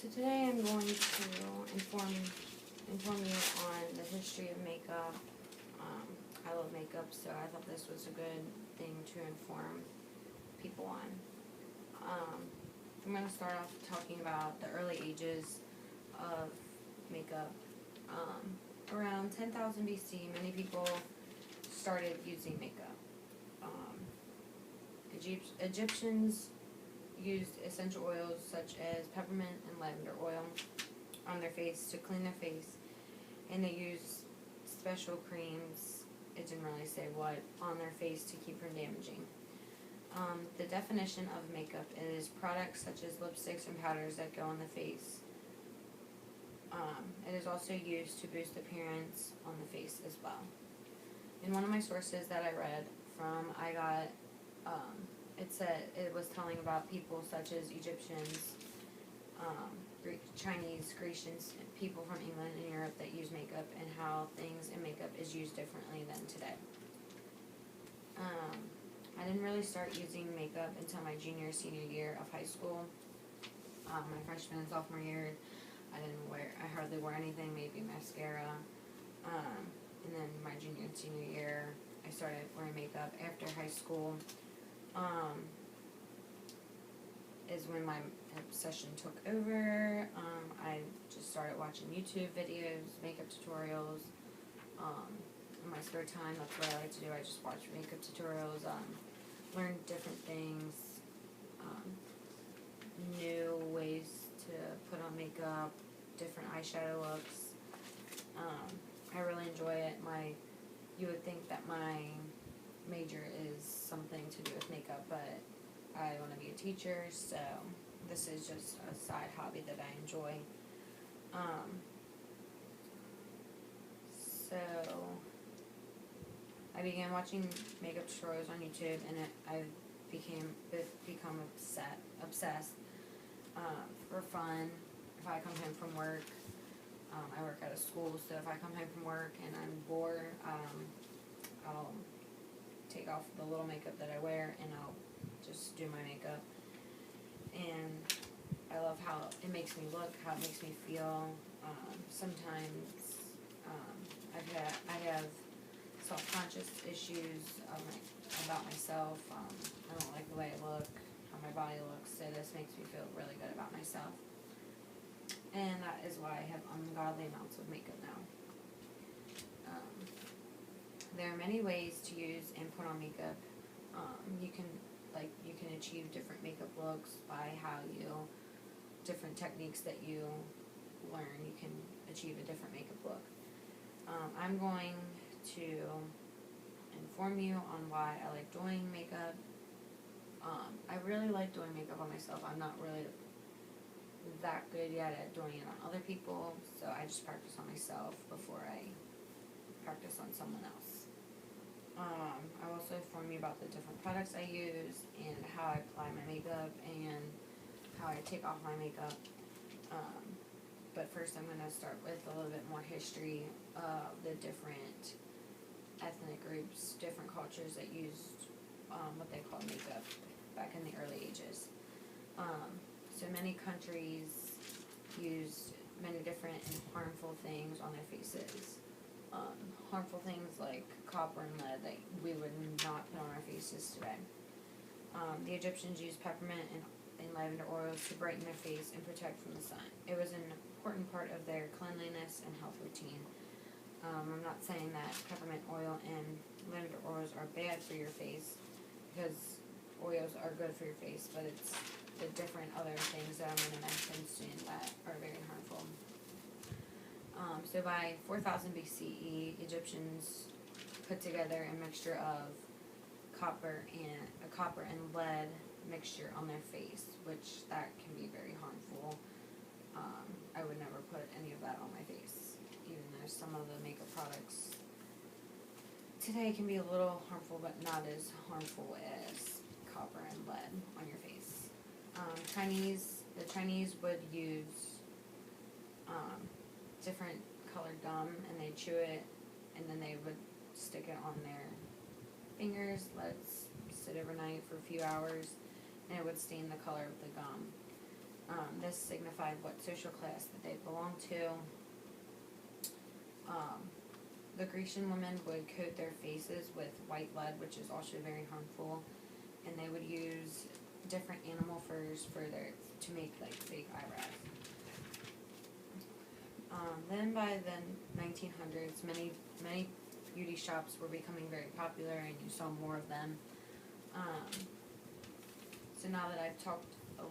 So today I'm going to inform you on the history of makeup. I love makeup, so I thought this was a good thing to inform people on. I'm going to start off talking about the early ages of makeup. Around 10,000 BC, many people started using makeup. Egyptians used essential oils such as peppermint and lavender oil on their face to clean their face, and they used special creams, it didn't really say what, on their face to keep from damaging. The definition of makeup is products such as lipsticks and powders that go on the face. It is also used to boost appearance on the face as well. In one of my sources that I read from, I got it was telling about people such as Egyptians, Chinese, Grecians, people from England and Europe that use makeup, and how things in makeup is used differently than today. I didn't really start using makeup until my senior year of high school. My freshman and sophomore year, I hardly wore anything, maybe mascara. And then my junior and senior year, I started wearing makeup. After high school, is when my obsession took over. I just started watching YouTube videos, makeup tutorials. In my spare time, that's what I like to do. I just watch makeup tutorials, learn different things, new ways to put on makeup, different eyeshadow looks. I really enjoy it. You would think that my major is something to do with makeup, but I want to be a teacher, so this is just a side hobby that I enjoy. So I began watching makeup tutorials on YouTube, and I've become obsessed. For fun, if I come home from work, I work at a school, so if I come home from work and I'm bored, I'll take off the little makeup that I wear and I'll just do my makeup. And I love how it makes me look, how it makes me feel. Sometimes I have self-conscious issues about myself. I don't like the way I look, how my body looks, so this makes me feel really good about myself. And that is why I have ungodly amounts of makeup now. There are many ways to use and put on makeup. You can achieve different makeup looks by different techniques that you learn. You can achieve a different makeup look. I'm going to inform you on why I like doing makeup. I really like doing makeup on myself. I'm not really that good yet at doing it on other people, so I just practice on myself before I practice on someone else. I also inform you about the different products I use and how I apply my makeup and how I take off my makeup. But first I'm going to start with a little bit more history of the different ethnic groups, different cultures that used what they call makeup back in the early ages. So many countries used many different and harmful things on their faces. Harmful things like copper and lead that we would not put on our faces today. The Egyptians used peppermint and lavender oils to brighten their face and protect from the sun. It was an important part of their cleanliness and health routine. I'm not saying that peppermint oil and lavender oils are bad for your face, because oils are good for your face, but it's the different other things that I'm going to mention soon that are very harmful. So by 4000 BCE, Egyptians put together a mixture of copper and lead mixture on their face, which that can be very harmful. I would never put any of that on my face, even though some of the makeup products today can be a little harmful, but not as harmful as copper and lead on your face. The Chinese would use different colored gum, and they chew it, and then they would stick it on their fingers, let it sit overnight for a few hours, and it would stain the color of the gum. This signified what social class that they belonged to. The Grecian women would coat their faces with white lead, which is also very harmful, and they would use different animal furs to make like fake eyebrows. Then by the 1900s, many beauty shops were becoming very popular, and you saw more of them. So now that I've talked a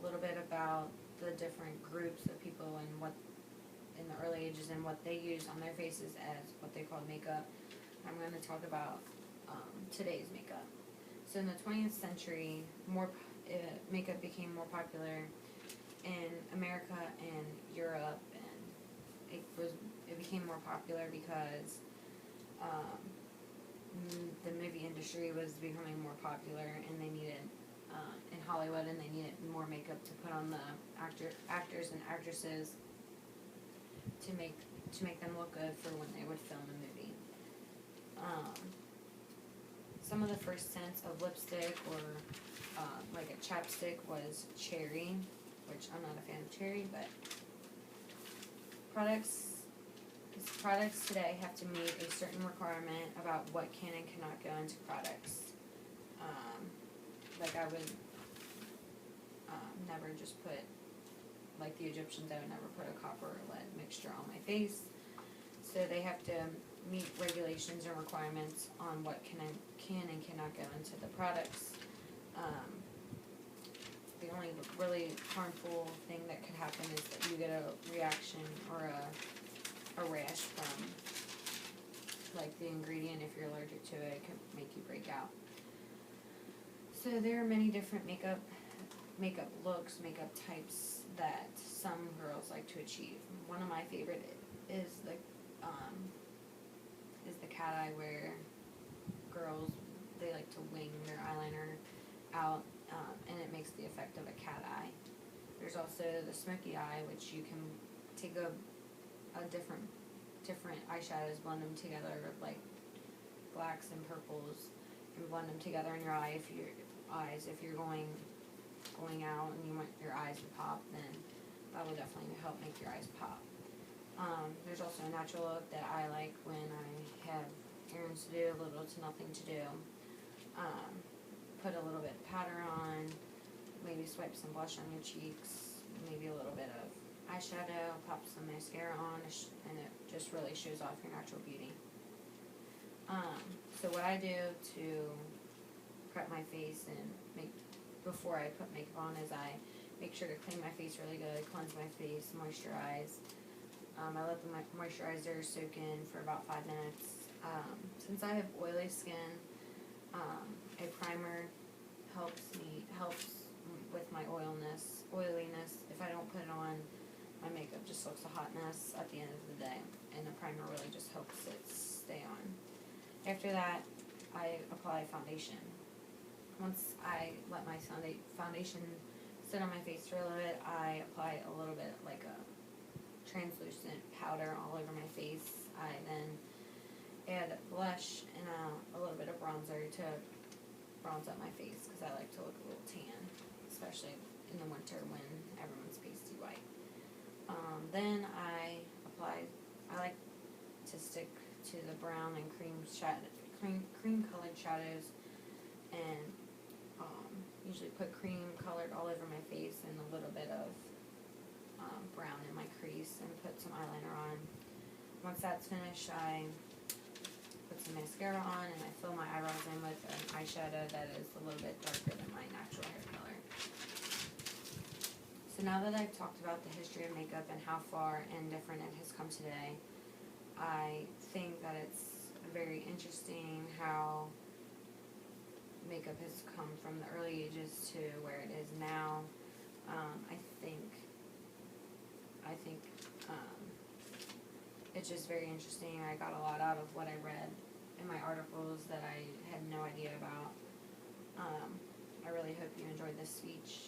little bit about the different groups of people and what in the early ages and what they used on their faces as what they called makeup, I'm going to talk about today's makeup. So in the 20th century, makeup became more popular in America and Europe, and it became more popular because the movie industry was becoming more popular, and they needed in Hollywood, and they needed more makeup to put on the actors and actresses to make them look good for when they would film a movie. Some of the first scents of lipstick or like a chapstick was cherry, which I'm not a fan of cherry, but products today have to meet a certain requirement about what can and cannot go into products. Like I would never just put, like the Egyptians, I would never put a copper or lead mixture on my face. So they have to meet regulations and requirements on what can and cannot go into the products. The only really harmful thing that could happen is that you get a reaction or a rash from like the ingredient. If you're allergic to it, it can make you break out. So there are many different makeup looks, makeup types that some girls like to achieve. One of my favorite is the cat eye, where girls, they like to wing their eyeliner out, and it makes the effect of a cat eye. There's also the smoky eye, which you can take a different eyeshadows, blend them together with like blacks and purples, and blend them together in your eyes. If you're going out and you want your eyes to pop, then that will definitely help make your eyes pop. There's also a natural look that I like when I have errands to do, little to nothing to do. Put a little bit of powder on, maybe swipe some blush on your cheeks, maybe a little bit of eyeshadow, pop some mascara on, and it just really shows off your natural beauty. So what I do to prep my face and before I put makeup on is I make sure to clean my face really good, cleanse my face, moisturize. I let the moisturizer soak in for about 5 minutes. Since I have oily skin, a primer helps with my oiliness. If I don't put it on, my makeup just looks a hot mess at the end of the day, and the primer really just helps it stay on. After that, I apply foundation. Once I let my foundation sit on my face for a little bit, I apply a little bit like a translucent powder all over my face. I then add blush and a little bit of bronzer to bronze up my face, because I like to look a little tan, especially in the winter when everyone's pasty white. Then I like to stick to the brown and cream colored shadows, and usually put cream colored all over my face and a little bit of brown in my crease, and put some eyeliner on. Once that's finished, I put some mascara on, and I fill my eyebrows in with an eyeshadow that is a little bit darker than my natural hair color. So now that I've talked about the history of makeup and how far and different it has come today, I think that it's very interesting how makeup has come from the early ages to where it is now. I think it's just very interesting. I got a lot out of what I read in my articles that I had no idea about. I really hope you enjoyed this speech.